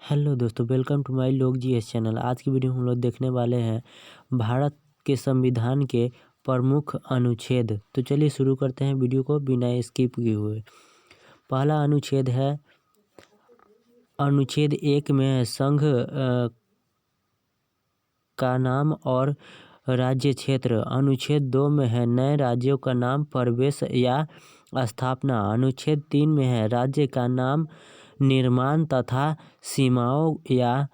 Hello दोस्तों, welcome to my लोग GS channel. आज की वीडियो में हम लोग देखने वाले हैं भारत के संविधान के प्रमुख अनुच्छेद। तो चलिए शुरू करते हैं वीडियो को बिना स्किप किए हुए। पहला अनुच्छेद है अनुच्छेद 1 में है संघ का नाम और राज्य क्षेत्र। अनुच्छेद 2 में है नए राज्यों का नाम, प्रवेश या स्थापना। अनुच्छेद 3 में है राज्य का नाम, निर्माण तथा सीमाओं या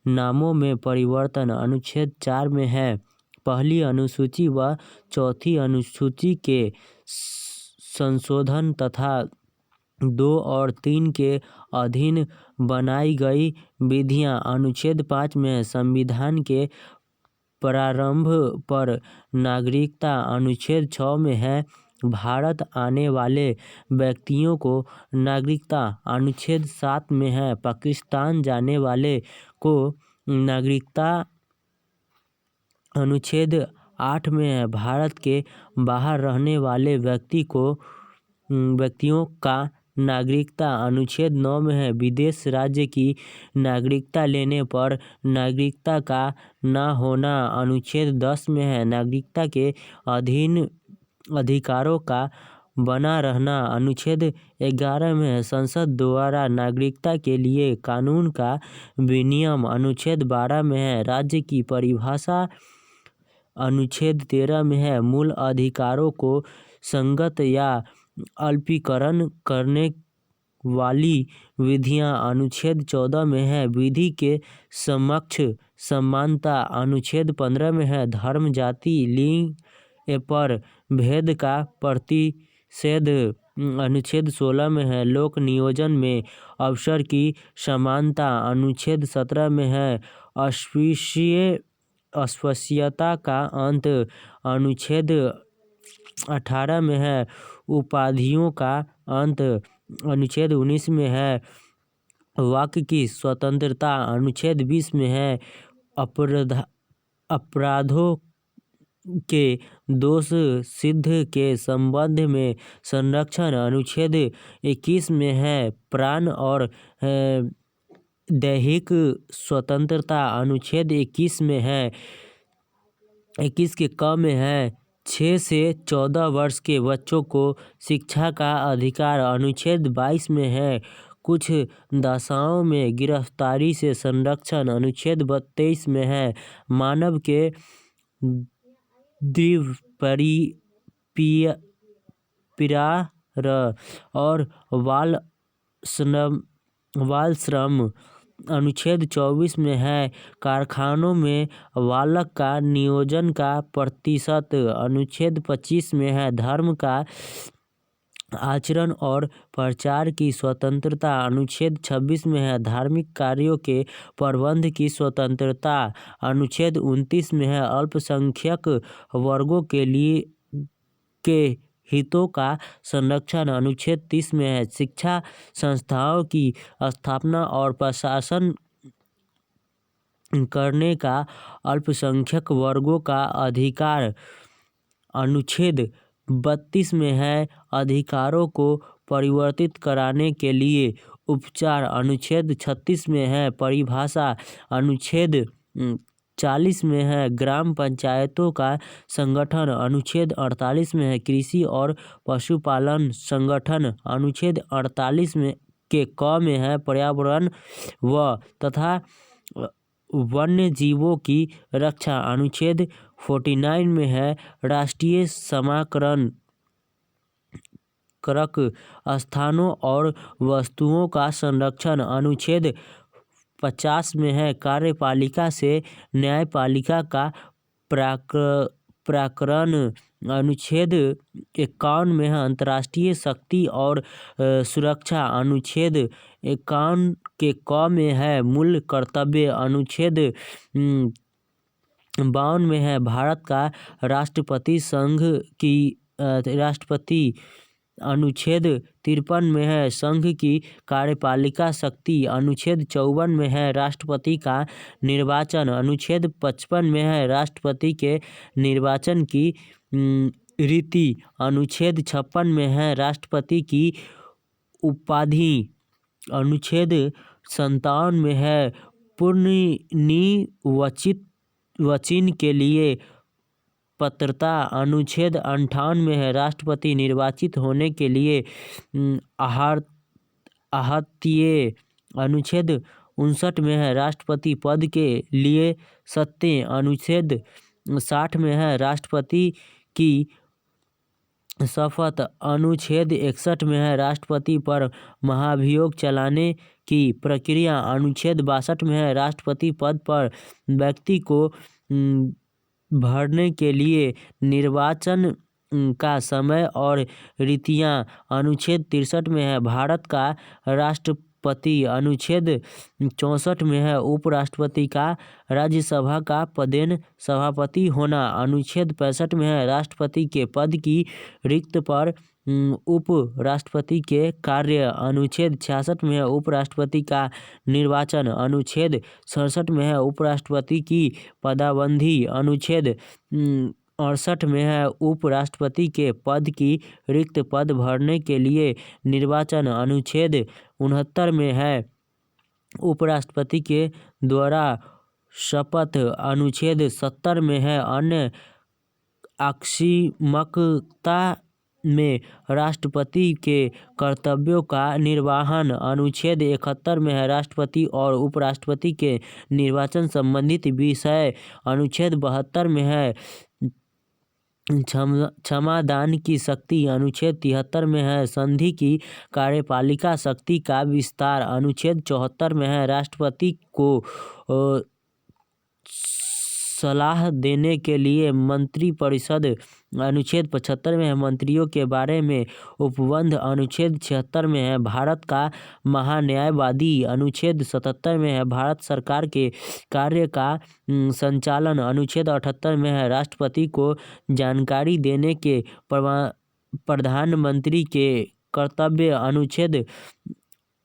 नामों में परिवर्तन। अनुच्छेद 4 में है पहली अनुसूची व चौथी अनुसूची के संशोधन तथा 2 और 3 के अधीन बनाई गई विधियां। अनुच्छेद 5 में संविधान के प्रारंभ पर नागरिकता। अनुच्छेद 6 में है भारत आने वाले व्यक्तियों को नागरिकता। अनुच्छेद 7 में है पाकिस्तान जाने वाले को नागरिकता। अनुच्छेद 8 में है भारत के बाहर रहने वाले व्यक्तियों का नागरिकता। अनुच्छेद 9 में है विदेश राज्य की नागरिकता लेने पर नागरिकता का न होना। अनुच्छेद 10 में है नागरिकता के अधीन अधिकारों का बना रहना। अनुच्छेद 11 में है संसद द्वारा नागरिकता के लिए कानून का विनियम। अनुच्छेद 12 में है राज्य की परिभाषा। अनुच्छेद 13 में है मूल अधिकारों को संगत या अल्पीकरण करने वाली विधियां। अनुच्छेद 14 में है विधि के समक्ष समानता। अनुच्छेद 15 में है धर्म, जाति, लिंग पर भेद का प्रतिषेध। अनुच्छेद 16 में है लोक नियोजन में अवसर की समानता। अनुच्छेद 17 में है अस्पृश्यता का अंत। अनुच्छेद 18 में है उपाधियों का अंत। अनुच्छेद 19 में है वाक की स्वतंत्रता। अनुच्छेद 20 में है अपराधों के दोष सिद्ध के संबंध में संरक्षण। अनुच्छेद 21 में है प्राण और दैहिक स्वतंत्रता। अनुच्छेद 21 में है 21 के क में है 6 से 14 वर्ष के बच्चों को शिक्षा का अधिकार। अनुच्छेद 22 में है कुछ दशाओं में गिरफ्तारी से संरक्षण। अनुच्छेद 23 में है मानव के द्विपरिपीर और बाल श्रम। अनुच्छेद 24 में है कारखानों में बालक का नियोजन का प्रतिशत। अनुच्छेद 25 में है धर्म का आचरण और प्रचार की स्वतंत्रता। अनुच्छेद 26 में है धार्मिक कार्यों के प्रबंध की स्वतंत्रता। अनुच्छेद 29 में है अल्पसंख्यक वर्गों के लिए के हितों का संरक्षण। अनुच्छेद 30 में है शिक्षा संस्थाओं की स्थापना और प्रशासन करने का अल्पसंख्यक वर्गों का अधिकार। अनुच्छेद 32 में है अधिकारों को परिवर्तित कराने के लिए उपचार। अनुच्छेद 36 में है परिभाषा। अनुच्छेद 40 में है ग्राम पंचायतों का संगठन। अनुच्छेद 48 में है कृषि और पशुपालन संगठन। अनुच्छेद 48 में के क में है पर्यावरण व तथा वन्य जीवों की रक्षा। अनुच्छेद 49 में है राष्ट्रीय समाकरण करक स्थानों और वस्तुओं का संरक्षण। अनुच्छेद 50 में है कार्यपालिका से न्यायपालिका का प्राकरण। अनुच्छेद 51 में है अंतर्राष्ट्रीय शक्ति और सुरक्षा। अनुच्छेद 51 के क में है मूल कर्तव्य। अनुच्छेद 52 में है भारत का राष्ट्रपति संघ की राष्ट्रपति। अनुच्छेद 53 में है संघ की कार्यपालिका शक्ति। अनुच्छेद 54 में है राष्ट्रपति का निर्वाचन। अनुच्छेद 55 में है राष्ट्रपति के निर्वाचन की रीति। अनुच्छेद 56 में है राष्ट्रपति की उपाधि। अनुच्छेद 57 में है पुनर्निर्वाचन के लिए पात्रता। अनुच्छेद 58 में है राष्ट्रपति निर्वाचित होने के लिए आहत्य। अनुच्छेद 59 में है राष्ट्रपति पद के लिए सत्तें। अनुच्छेद 60 में है राष्ट्रपति की शपथ। अनुच्छेद 61 में है राष्ट्रपति पर महाभियोग चलाने की प्रक्रिया। अनुच्छेद 62 में है राष्ट्रपति पद पर व्यक्ति को भरने के लिए निर्वाचन का समय और रीतियाँ। अनुच्छेद 63 में है भारत का राष्ट्रपति। अनुच्छेद 64 में है उपराष्ट्रपति का राज्यसभा का पदेन सभापति होना। अनुच्छेद 65 में है राष्ट्रपति के पद की रिक्त पर उपराष्ट्रपति के कार्य। अनुच्छेद 66 में है उपराष्ट्रपति का निर्वाचन। अनुच्छेद 67 में है उपराष्ट्रपति की पदाबंदी। अनुच्छेद 68 में है उपराष्ट्रपति के पद की रिक्त पद भरने के लिए निर्वाचन। अनुच्छेद 69 में है उपराष्ट्रपति के द्वारा शपथ। अनुच्छेद 70 में है अन्य आकस्मिकता में राष्ट्रपति के कर्तव्यों का निर्वहन। अनुच्छेद 71 में है राष्ट्रपति और उपराष्ट्रपति के निर्वाचन संबंधित विषय। अनुच्छेद 72 में है क्षमादान की शक्ति। अनुच्छेद 73 में है संधि की कार्यपालिका शक्ति का विस्तार। अनुच्छेद 74 में है राष्ट्रपति को सलाह देने के लिए मंत्रिपरिषद। अनुच्छेद 75 में है मंत्रियों के बारे में उपबंध। अनुच्छेद 76 में है भारत का महान्यायवादी। अनुच्छेद 77 में है भारत सरकार के कार्य का संचालन। अनुच्छेद 78 में है राष्ट्रपति को जानकारी देने के प्रधानमंत्री के कर्तव्य। अनुच्छेद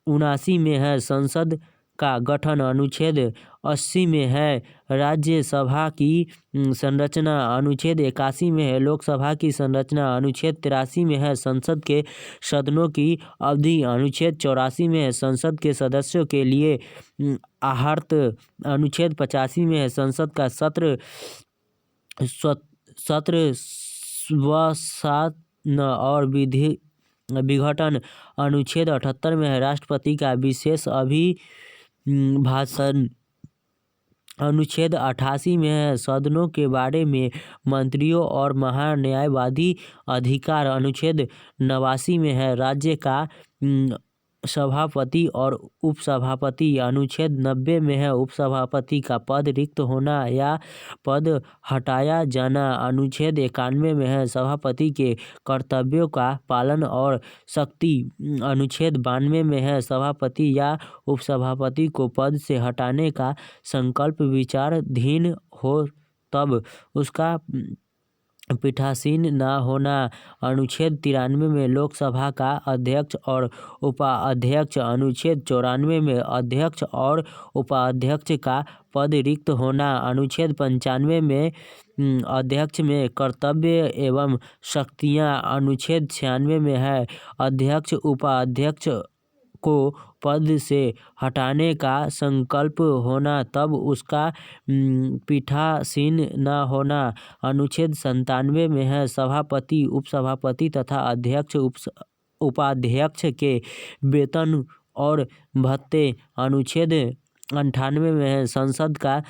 79 में है संसद का गठन। अनुच्छेद 80 में है राज्यसभा की संरचना। अनुच्छेद 81 में है लोकसभा की संरचना। अनुच्छेद 83 में है संसद के सदनों की अवधि। अनुच्छेद 84 में है संसद के सदस्यों के लिए आहर्त। अनुच्छेद 85 में है संसद का सत्र स्वशासन और विघटन। अनुच्छेद 78 में है राष्ट्रपति का विशेष अभिभाषण। अनुच्छेद 88 में है सदनों के बारे में मंत्रियों और महान्यायवादी अधिकार। अनुच्छेद 89 में है राज्य का सभापति और उपसभापति। अनुच्छेद 90 में है उपसभापति का पद रिक्त होना या पद हटाया जाना। अनुच्छेद 91 में है सभापति के कर्तव्यों का पालन और शक्ति। अनुच्छेद 92 में है सभापति या उपसभापति को पद से हटाने का संकल्प विचाराधीन हो तब उसका पीठासीन न होना। अनुच्छेद 93 में लोकसभा का अध्यक्ष और उपाध्यक्ष। अनुच्छेद 94 में अध्यक्ष और उपाध्यक्ष का पद रिक्त होना। अनुच्छेद 95 में अध्यक्ष में कर्तव्य एवं शक्तियाँ। अनुच्छेद 96 में है अध्यक्ष उपाध्यक्ष को पद से हटाने का संकल्प होना तब उसका पीठासीन न होना। अनुच्छेद 97 में है सभापति उपसभापति तथा अध्यक्ष उपाध्यक्ष के वेतन और भत्ते। अनुच्छेद 98 में है संसद का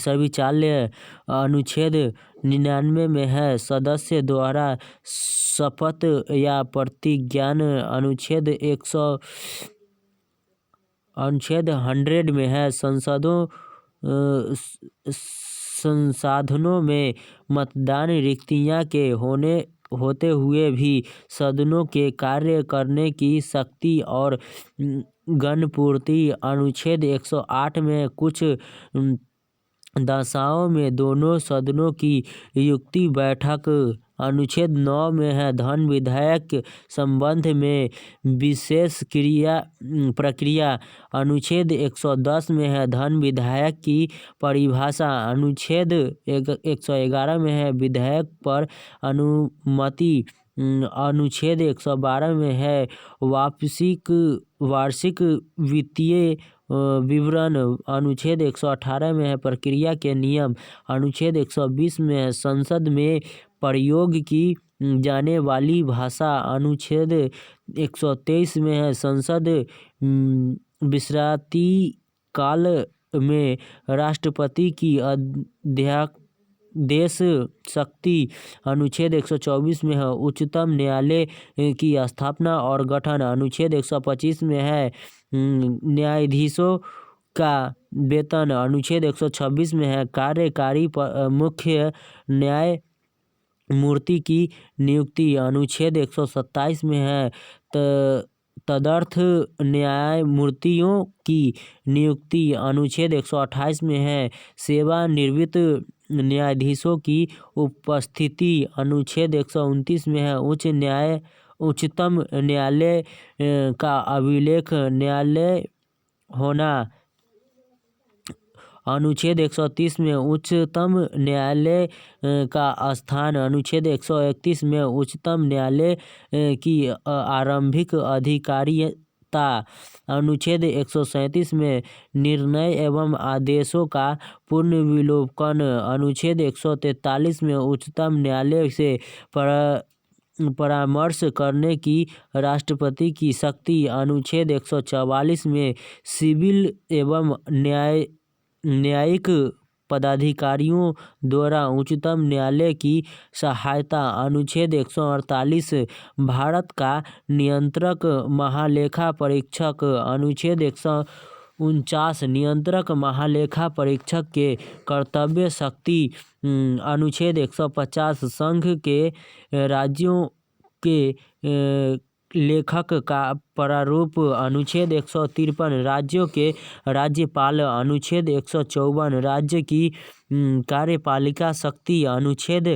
शौचालय। अनुच्छेद 99 में है सदस्य द्वारा शपथ या प्रतिज्ञान। अनुच्छेद 100 में है संसाधनों में मतदान रिक्तियाँ के होते हुए भी सदनों के कार्य करने की शक्ति और गणपूर्ति। अनुच्छेद 108 में कुछ दशाओं में दोनों सदनों की संयुक्त बैठक। अनुच्छेद 9 में है धन विधेयक संबंध में विशेष प्रक्रिया। अनुच्छेद 110 में है धन विधेयक की परिभाषा। अनुच्छेद 111 में है विधेयक पर अनुमति अनुच्छेद 112 में है वार्षिक वित्तीय विवरण। अनुच्छेद 118 में है प्रक्रिया के नियम। अनुच्छेद 120 में है संसद में प्रयोग की जाने वाली भाषा। अनुच्छेद 123 में है संसद विश्रांति काल में राष्ट्रपति की अध्यादेश शक्ति। अनुच्छेद 124 में है उच्चतम न्यायालय की स्थापना और गठन। अनुच्छेद 125 में है न्यायाधीशों का वेतन। अनुच्छेद 126 में है कार्यकारी मुख्य न्यायमूर्ति की नियुक्ति। अनुच्छेद 127 में है तदर्थ न्यायमूर्तियों की नियुक्ति। अनुच्छेद 128 में है सेवानिवृत्त न्यायाधीशों की उपस्थिति। अनुच्छेद 129 में है उच्चतम न्यायालय का अभिलेख न्यायालय होना। अनुच्छेद 130 में उच्चतम न्यायालय का स्थान। अनुच्छेद 131 में उच्चतम न्यायालय की आरंभिक अधिकारिता। अनुच्छेद 137 में निर्णय एवं आदेशों का पुनर्विलोकन। अनुच्छेद 143 में उच्चतम न्यायालय से परामर्श करने की राष्ट्रपति की शक्ति। अनुच्छेद 144 में सिविल एवं न्यायिक पदाधिकारियों द्वारा उच्चतम न्यायालय की सहायता। अनुच्छेद 148 भारत का नियंत्रक महालेखा परीक्षक। अनुच्छेद 149 नियंत्रक महालेखा परीक्षक के कर्तव्य शक्ति। अनुच्छेद 150 संघ के राज्यों के लेखक का प्रारूप। अनुच्छेद 153 राज्यों के राज्यपाल। अनुच्छेद 154 राज्य की कार्यपालिका शक्ति। अनुच्छेद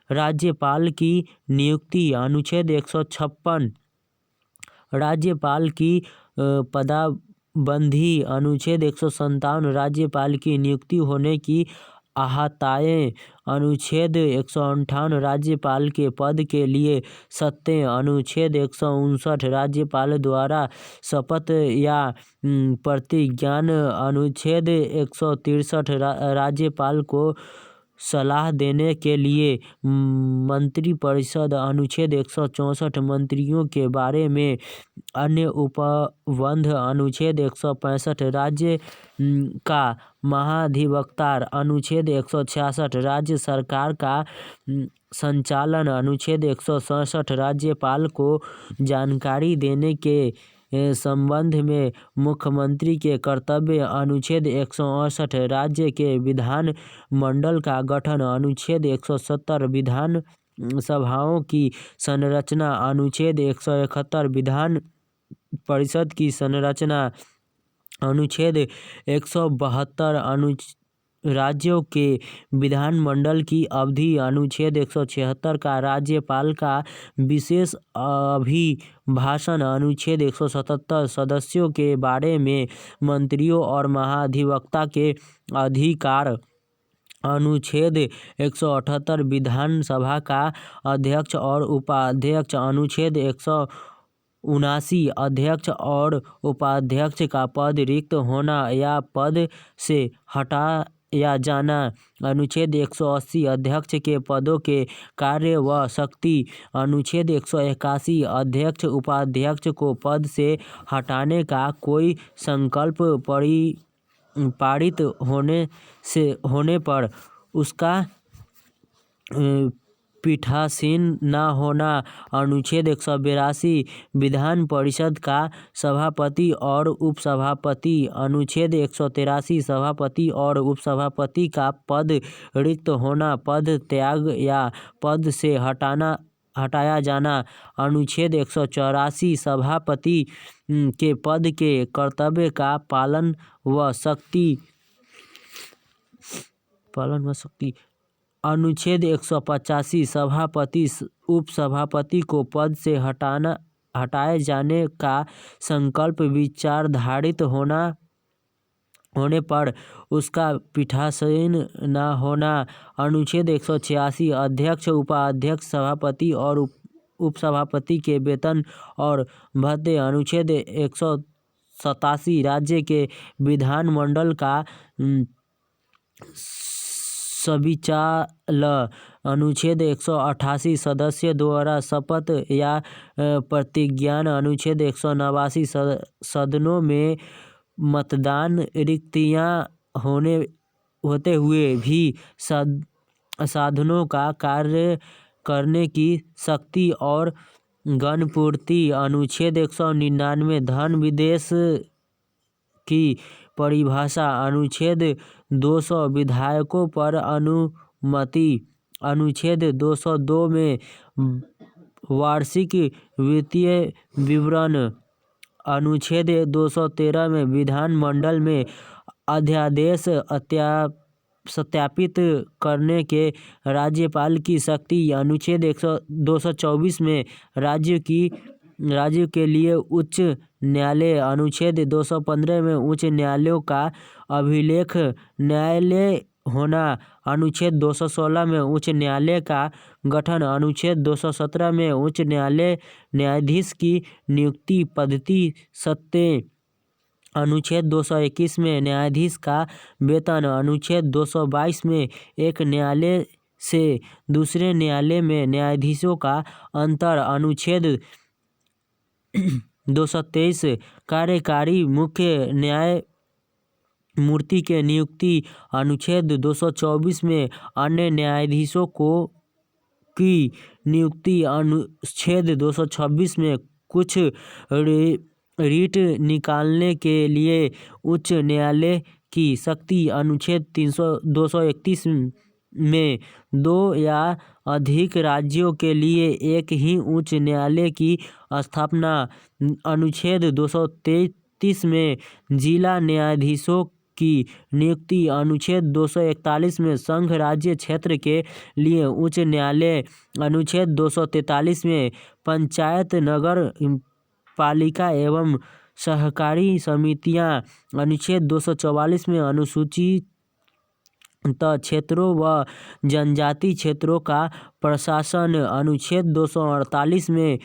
राज्यपाल की नियुक्ति। अनुच्छेद 156 राज्यपाल की पदाबंधी। अनुच्छेद 157 राज्यपाल की नियुक्ति होने की आहताएँ। अनुच्छेद 158 राज्यपाल के पद के लिए शर्तें। अनुच्छेद 159 राज्यपाल द्वारा शपथ या प्रतिज्ञान। अनुच्छेद 163 राज्यपाल को सलाह देने के लिए मंत्रिपरिषद। अनुच्छेद 164 मंत्रियों के बारे में अन्य उपबंध। अनुच्छेद 165 राज्य का महाधिवक्ता। अनुच्छेद 166 राज्य सरकार का संचालन। अनुच्छेद 167 राज्यपाल को जानकारी देने के संबंध में मुख्यमंत्री के कर्तव्य। अनुच्छेद 168 राज्य के विधान मंडल का गठन। अनुच्छेद 170 विधान सभाओं की संरचना। अनुच्छेद 171 विधान परिषद की संरचना। अनुच्छेद 172 राज्यों के विधानमंडल की अवधि। अनुच्छेद 176 का राज्यपाल का विशेष अभिभाषण। अनुच्छेद 177 सदस्यों के बारे में मंत्रियों और महाधिवक्ता के अधिकार। अनुच्छेद 178 विधानसभा का अध्यक्ष और उपाध्यक्ष। अनुच्छेद 179 अध्यक्ष और उपाध्यक्ष का पद रिक्त होना या पद से हटाया जाना। अनुच्छेद 180 अध्यक्ष के पदों के कार्य व शक्ति। अनुच्छेद 181 अध्यक्ष उपाध्यक्ष को पद से हटाने का कोई संकल्प पारित होने पर उसका पीठासीन न होना। अनुच्छेद 182 विधान परिषद का सभापति और उपसभापति। अनुच्छेद 183 सभापति और उपसभापति का पद रिक्त होना, पद त्याग या पद से हटाया जाना। अनुच्छेद 184 सभापति के पद के कर्तव्य का पालन व शक्ति। अनुच्छेद 185 सभापति उपसभापति को पद से हटाए जाने का संकल्प विचाराधीन होने पर उसका पीठासीन न होना। अनुच्छेद 186 अध्यक्ष उपाध्यक्ष सभापति और उपसभापति के वेतन और भत्ते। अनुच्छेद 187 राज्य के विधानमंडल का संचालन। अनुच्छेद 188 सदस्य द्वारा शपथ या प्रतिज्ञा। अनुच्छेद 189 सदनों में मतदान रिक्तियां होते हुए भी साधनों का कार्य करने की शक्ति और गणपूर्ति। अनुच्छेद 199 धन विदेश की परिभाषा। अनुच्छेद 200 विधायकों पर अनुमति। अनुच्छेद 202 में वार्षिक वित्तीय विवरण। अनुच्छेद 213 में विधानमंडल में अध्यादेश सत्यापित करने के राज्यपाल की शक्ति। अनुच्छेद 224 में राज्यों के लिए उच्च न्यायालय। अनुच्छेद 215 में उच्च न्यायालयों का अभिलेख न्यायालय होना। अनुच्छेद 216 में उच्च न्यायालय का गठन। अनुच्छेद 217 में उच्च न्यायाधीश की नियुक्ति पद्धति सत्तें। अनुच्छेद 221 में न्यायाधीश का वेतन। अनुच्छेद 222 में एक न्यायालय से दूसरे न्यायालय में न्यायाधीशों का अंतर। अनुच्छेद 223 कार्यकारी मुख्य न्यायमूर्ति के नियुक्ति। अनुच्छेद 224 में अन्य न्यायाधीशों की नियुक्ति। अनुच्छेद 226 में कुछ रीट निकालने के लिए उच्च न्यायालय की शक्ति। अनुच्छेद 231 में 2 या अधिक राज्यों के लिए एक ही उच्च न्यायालय की स्थापना। अनुच्छेद 233 में जिला न्यायाधीशों की नियुक्ति। अनुच्छेद 241 में संघ राज्य क्षेत्र के लिए उच्च न्यायालय। अनुच्छेद 243 में पंचायत नगर पालिका एवं सहकारी समितियां। अनुच्छेद 244 में अनुसूचित क्षेत्रों व जनजाति क्षेत्रों का प्रशासन। अनुच्छेद 248 में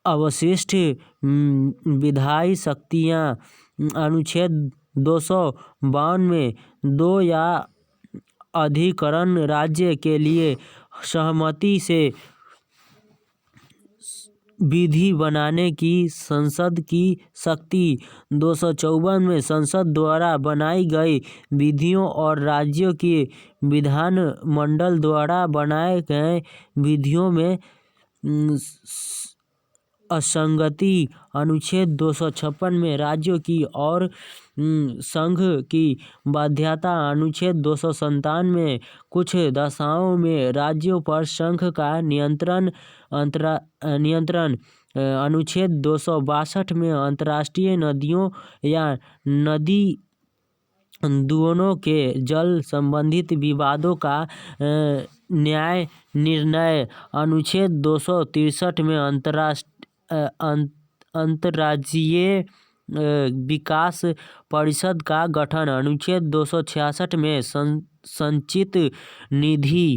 अवशिष्ट विधायी शक्तियां। अनुच्छेद 252 में 2 या अधिकरण राज्य के लिए सहमति से विधि बनाने की संसद की शक्ति। 254 में संसद द्वारा बनाई गई विधियों और राज्यों की विधानमंडल द्वारा बनाए गए विधियों में असंगति। अनुच्छेद 256 में राज्यों की और संघ की बाध्यता। अनुच्छेद 257 में कुछ दशाओं में राज्यों पर संघ का नियंत्रण। अनुच्छेद 262 में अंतर्राष्ट्रीय नदियों या नदी दोनों के जल संबंधित विवादों का न्याय निर्णय। अनुच्छेद 263 में अंतर्राज्यीय विकास परिषद का गठन। अनुच्छेद 266 में संचित निधि।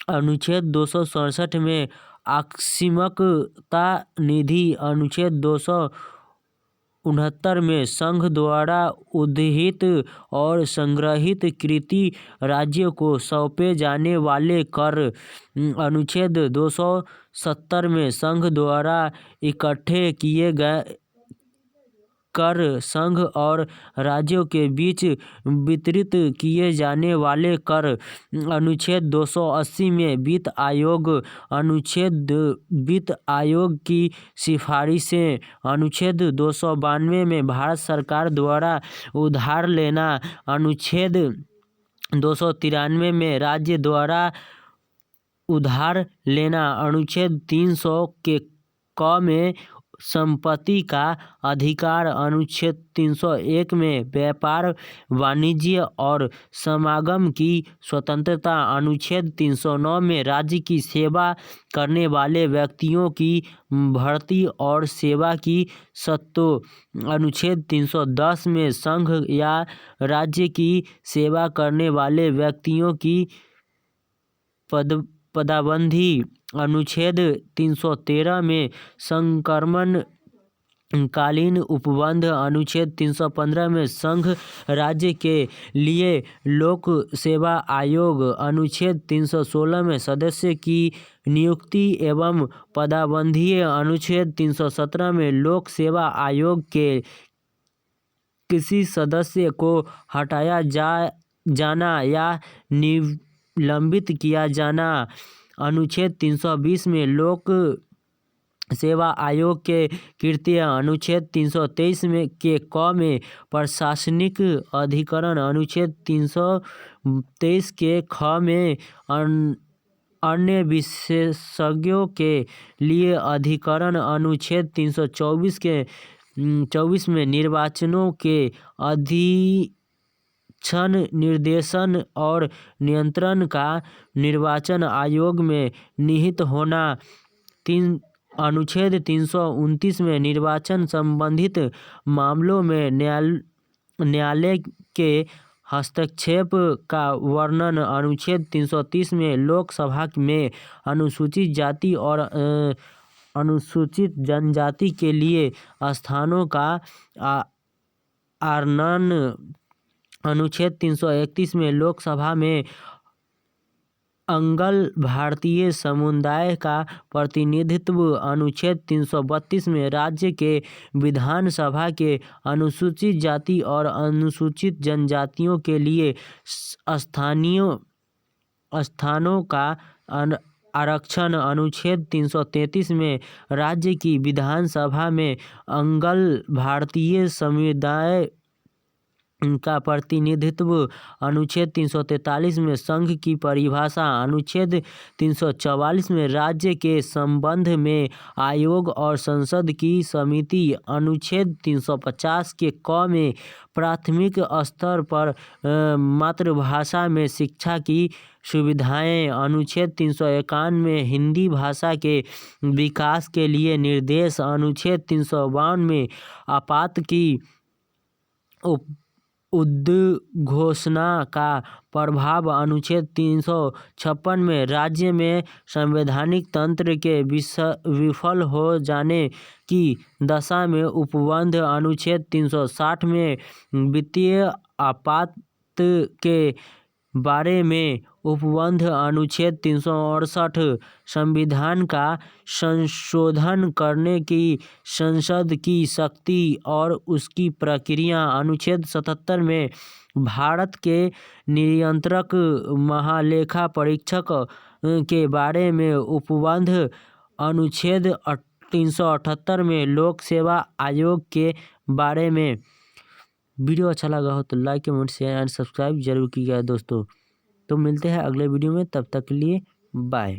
अनुच्छेद 267 में आकस्मिकता निधि। अनुच्छेद 269 में संघ द्वारा उद्धित और संग्रहित कृति राज्यों को सौंपे जाने वाले कर। अनुच्छेद 270 में संघ द्वारा इकट्ठे किए गए कर संघ और राज्यों के बीच वितरित किए जाने वाले कर। अनुच्छेद 280 में वित्त आयोग। अनुच्छेद वित्त आयोग की सिफारिशें। अनुच्छेद 292 में भारत सरकार द्वारा उधार लेना। अनुच्छेद 293 में राज्य द्वारा उधार लेना। अनुच्छेद 300 के क में संपत्ति का अधिकार। अनुच्छेद 301 में व्यापार वाणिज्य और समागम की स्वतंत्रता। अनुच्छेद 309 में राज्य की सेवा करने वाले व्यक्तियों की भर्ती और सेवा की शर्तों। अनुच्छेद 310 में संघ या राज्य की सेवा करने वाले व्यक्तियों की पदाबंदी अनुच्छेद 313 में संक्रमण कालीन उपबंध अनुच्छेद 315 में संघ राज्य के लिए लोक सेवा आयोग अनुच्छेद 316 में सदस्य की नियुक्ति एवं पदाबंदी अनुच्छेद 317 में लोक सेवा आयोग के किसी सदस्य को हटाया जाना या निलंबित किया जाना अनुच्छेद 320 में लोक सेवा आयोग के कृत्य अनुच्छेद 323 में के क में प्रशासनिक अधिकरण अनुच्छेद 323 के ख में अन्य विशेषज्ञों के लिए अधिकरण अनुच्छेद 324 के 24 में निर्वाचनों के क्षण निर्देशन और नियंत्रण का निर्वाचन आयोग में निहित होना। अनुच्छेद 329 में निर्वाचन संबंधित मामलों में न्यायालय के हस्तक्षेप का वर्णन। अनुच्छेद 330 में लोकसभा में अनुसूचित जाति और अनुसूचित जनजाति के लिए स्थानों का आरक्षण। अनुच्छेद 331 में लोकसभा में अंगल भारतीय समुदाय का प्रतिनिधित्व। अनुच्छेद 332 में राज्य के विधानसभा के अनुसूचित जाति और अनुसूचित जनजातियों के लिए स्थानों का आरक्षण। अनुच्छेद 333 में राज्य की विधानसभा में अंगल भारतीय समुदाय का प्रतिनिधित्व। अनुच्छेद 343 में संघ की परिभाषा। अनुच्छेद 344 में राज्य के संबंध में आयोग और संसद की समिति। अनुच्छेद 350 के क में प्राथमिक स्तर पर मातृभाषा में शिक्षा की सुविधाएं। अनुच्छेद 351 में हिंदी भाषा के विकास के लिए निर्देश। अनुच्छेद 352 में आपात की उद्घोषणा का प्रभाव। अनुच्छेद 356 में राज्य में संवैधानिक तंत्र के विफल हो जाने की दशा में उपबंध। अनुच्छेद 360 में वित्तीय आपात के बारे में उपबंध। अनुच्छेद 368 संविधान का संशोधन करने की संसद की शक्ति और उसकी प्रक्रिया। अनुच्छेद 77 में भारत के नियंत्रक महालेखा परीक्षक के बारे में उपबंध। अनुच्छेद 378 में लोक सेवा आयोग के बारे में। वीडियो अच्छा लगा हो तो like comment share and subscribe जरूर कीजिएगा दोस्तों। तो मिलते हैं अगले वीडियो में, तब तक के लिए बाय।